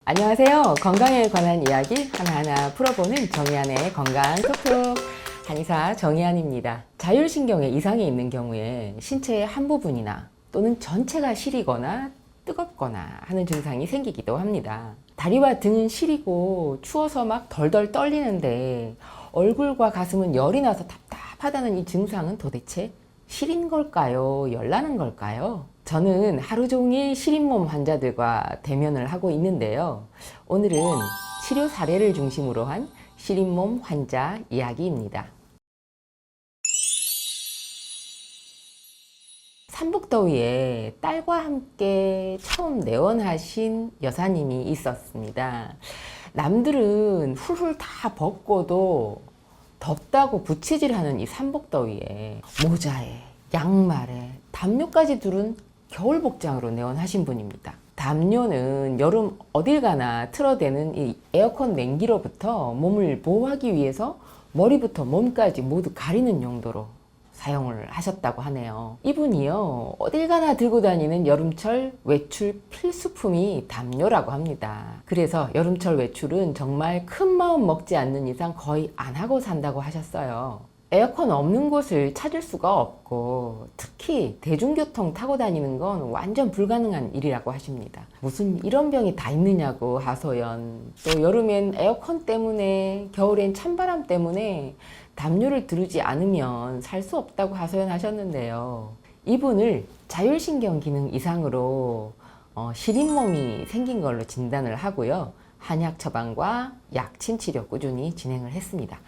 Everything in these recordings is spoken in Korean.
안녕하세요. 건강에 관한 이야기 하나하나 풀어보는 정의안의 건강 톡톡 한의사 정의안입니다. 자율신경에 이상이 있는 경우에 신체의 한 부분이나 또는 전체가 시리거나 뜨겁거나 하는 증상이 생기기도 합니다. 다리와 등은 시리고 추워서 막 덜덜 떨리는데 얼굴과 가슴은 열이 나서 답답하다는 이 증상은 도대체 시린 걸까요? 열나는 걸까요? 저는 하루 종일 시린 몸 환자들과 대면을 하고 있는데요. 오늘은 치료 사례를 중심으로 한 시린 몸 환자 이야기입니다. 삼복더위에 딸과 함께 처음 내원하신 여사님이 있었습니다. 남들은 훌훌 다 벗고도 덥다고 부채질하는 이 삼복더위에 모자에 양말에 담요까지 두른 겨울 복장으로 내원하신 분입니다. 담요는 여름 어딜 가나 틀어대는 이 에어컨 냉기로부터 몸을 보호하기 위해서 머리부터 몸까지 모두 가리는 용도로 사용을 하셨다고 하네요. 이분이요, 어딜 가나 들고 다니는 여름철 외출 필수품이 담요라고 합니다. 그래서 여름철 외출은 정말 큰 마음 먹지 않는 이상 거의 안 하고 산다고 하셨어요. 에어컨 없는 곳을 찾을 수가 없고 특히 대중교통 타고 다니는 건 완전 불가능한 일이라고 하십니다. 무슨 이런 병이 다 있느냐고 하소연. 또 여름엔 에어컨 때문에, 겨울엔 찬바람 때문에 담요를 두르지 않으면 살 수 없다고 하소연하셨는데요. 이분을 자율신경 기능 이상으로 시린 몸이 생긴 걸로 진단을 하고요. 한약 처방과 약침 치료 꾸준히 진행을 했습니다.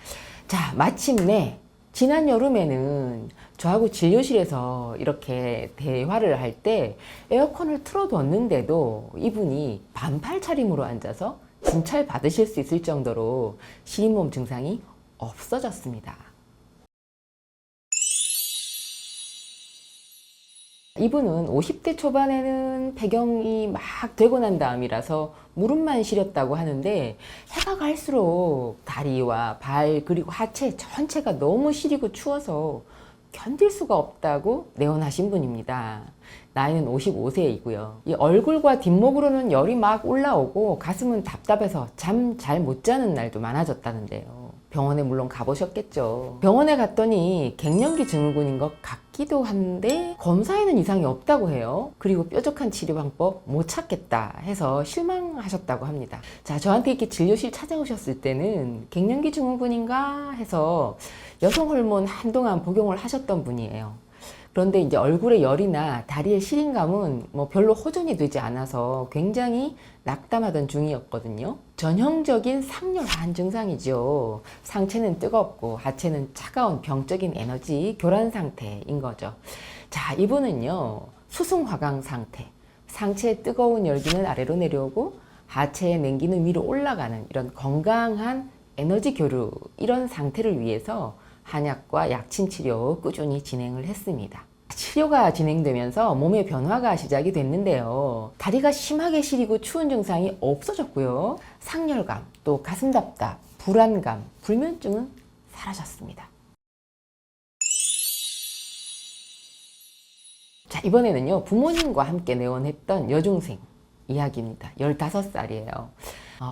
자, 마침내 지난 여름에는 저하고 진료실에서 이렇게 대화를 할 때 에어컨을 틀어뒀는데도 이분이 반팔 차림으로 앉아서 진찰 받으실 수 있을 정도로 시린 몸 증상이 없어졌습니다. 이분은 50대 초반에는 폐경이 막 되고 난 다음이라서 무릎만 시렸다고 하는데 해가 갈수록 다리와 발 그리고 하체 전체가 너무 시리고 추워서 견딜 수가 없다고 내원하신 분입니다. 나이는 55세이고요. 이 얼굴과 뒷목으로는 열이 막 올라오고 가슴은 답답해서 잠 잘 못 자는 날도 많아졌다는데요. 병원에 물론 가보셨겠죠. 병원에 갔더니 갱년기 증후군인 것 같기도 한데 검사에는 이상이 없다고 해요. 그리고 뾰족한 치료 방법 못 찾겠다 해서 실망하셨다고 합니다. 자, 저한테 이렇게 진료실 찾아오셨을 때는 갱년기 증후군인가 해서 여성 호르몬 한동안 복용을 하셨던 분이에요. 그런데 이제 얼굴에 열이나 다리의 시린감은 별로 호전이 되지 않아서 굉장히 낙담하던 중이었거든요. 전형적인 상열한 증상이죠. 상체는 뜨겁고 하체는 차가운 병적인 에너지 교란 상태인 거죠. 자, 이분은요, 수승화강 상태. 상체의 뜨거운 열기는 아래로 내려오고 하체의 냉기는 위로 올라가는 이런 건강한 에너지 교류, 이런 상태를 위해서 한약과 약침 치료 꾸준히 진행을 했습니다. 치료가 진행되면서 몸의 변화가 시작이 됐는데요. 다리가 심하게 시리고 추운 증상이 없어졌고요. 상열감, 또 가슴 답답, 불안감, 불면증은 사라졌습니다. 자, 이번에는요, 부모님과 함께 내원했던 여중생 이야기입니다. 15살이에요.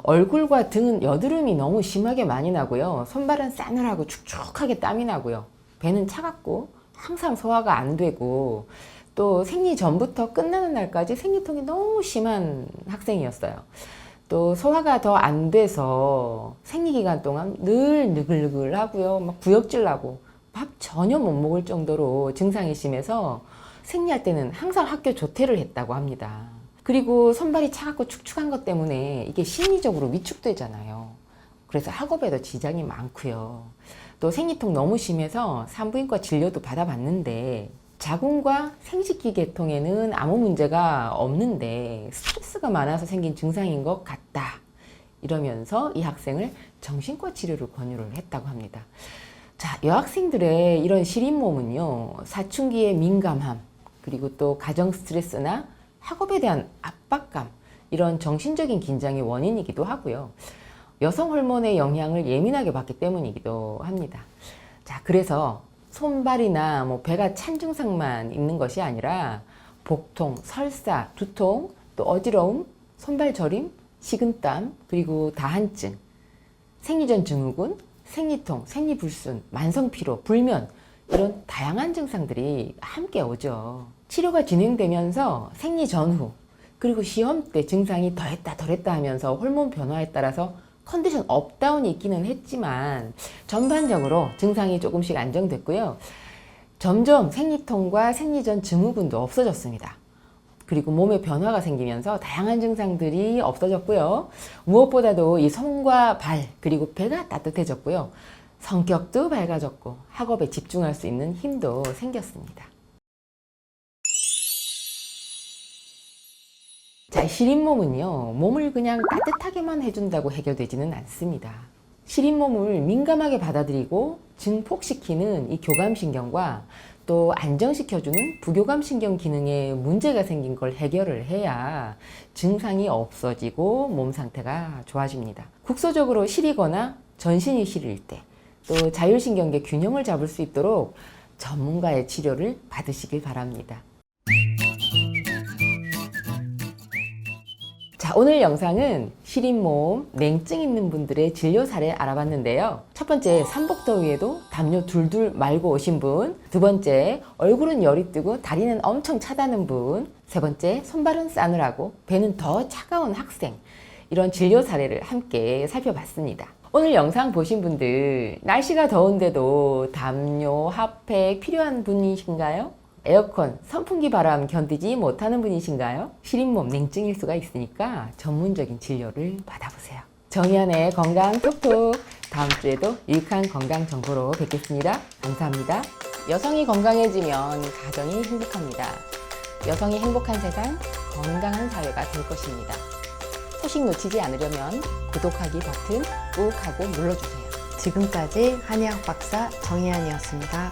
얼굴과 등은 여드름이 너무 심하게 많이 나고요. 손발은 싸늘하고 축축하게 땀이 나고요. 배는 차갑고 항상 소화가 안 되고 또 생리 전부터 끝나는 날까지 생리통이 너무 심한 학생이었어요. 또 소화가 더 안 돼서 생리기간 동안 늘 느글느글하고요. 막 구역질 나고 밥 전혀 못 먹을 정도로 증상이 심해서 생리할 때는 항상 학교 조퇴를 했다고 합니다. 그리고 손발이 차갑고 축축한 것 때문에 이게 심리적으로 위축되잖아요. 그래서 학업에도 지장이 많고요. 또 생리통 너무 심해서 산부인과 진료도 받아봤는데 자궁과 생식기 계통에는 아무 문제가 없는데 스트레스가 많아서 생긴 증상인 것 같다. 이러면서 이 학생을 정신과 치료를 권유를 했다고 합니다. 자, 여학생들의 이런 시린 몸은요, 사춘기의 민감함, 그리고 또 가정 스트레스나 학업에 대한 압박감, 이런 정신적인 긴장의 원인이기도 하고요. 여성 호르몬의 영향을 예민하게 받기 때문이기도 합니다. 자, 그래서 손발이나 배가 찬 증상만 있는 것이 아니라 복통, 설사, 두통, 또 어지러움, 손발 저림, 식은땀, 그리고 다한증, 생리전 증후군, 생리통, 생리불순, 만성피로, 불면 이런 다양한 증상들이 함께 오죠. 치료가 진행되면서 생리 전후 그리고 시험 때 증상이 더했다 덜했다 하면서 호르몬 변화에 따라서 컨디션 업다운이 있기는 했지만 전반적으로 증상이 조금씩 안정됐고요. 점점 생리통과 생리전 증후군도 없어졌습니다. 그리고 몸에 변화가 생기면서 다양한 증상들이 없어졌고요. 무엇보다도 이 손과 발 그리고 배가 따뜻해졌고요. 성격도 밝아졌고 학업에 집중할 수 있는 힘도 생겼습니다. 자, 시린몸은요, 몸을 그냥 따뜻하게만 해준다고 해결되지는 않습니다. 시린몸을 민감하게 받아들이고 증폭시키는 이 교감신경과 또 안정시켜주는 부교감신경 기능에 문제가 생긴 걸 해결을 해야 증상이 없어지고 몸 상태가 좋아집니다. 국소적으로 시리거나 전신이 시릴 때, 또 자율신경계 균형을 잡을 수 있도록 전문가의 치료를 받으시길 바랍니다. 자, 오늘 영상은 시린몸, 냉증 있는 분들의 진료 사례 알아봤는데요. 첫 번째, 삼복더위에도 담요 둘둘 말고 오신 분. 두 번째, 얼굴은 열이 뜨고 다리는 엄청 차다는 분. 세 번째, 손발은 싸늘하고 배는 더 차가운 학생. 이런 진료 사례를 함께 살펴봤습니다. 오늘 영상 보신 분들, 날씨가 더운데도 담요, 핫팩 필요한 분이신가요? 에어컨, 선풍기 바람 견디지 못하는 분이신가요? 시린몸, 냉증일 수가 있으니까 전문적인 진료를 받아보세요. 정희연의 건강 톡톡, 다음 주에도 유익한 건강 정보로 뵙겠습니다. 감사합니다. 여성이 건강해지면 가정이 행복합니다. 여성이 행복한 세상, 건강한 사회가 될 것입니다. 소식 놓치지 않으려면 구독하기 버튼 꾹 하고 눌러주세요. 지금까지 한의학 박사 정희안이었습니다.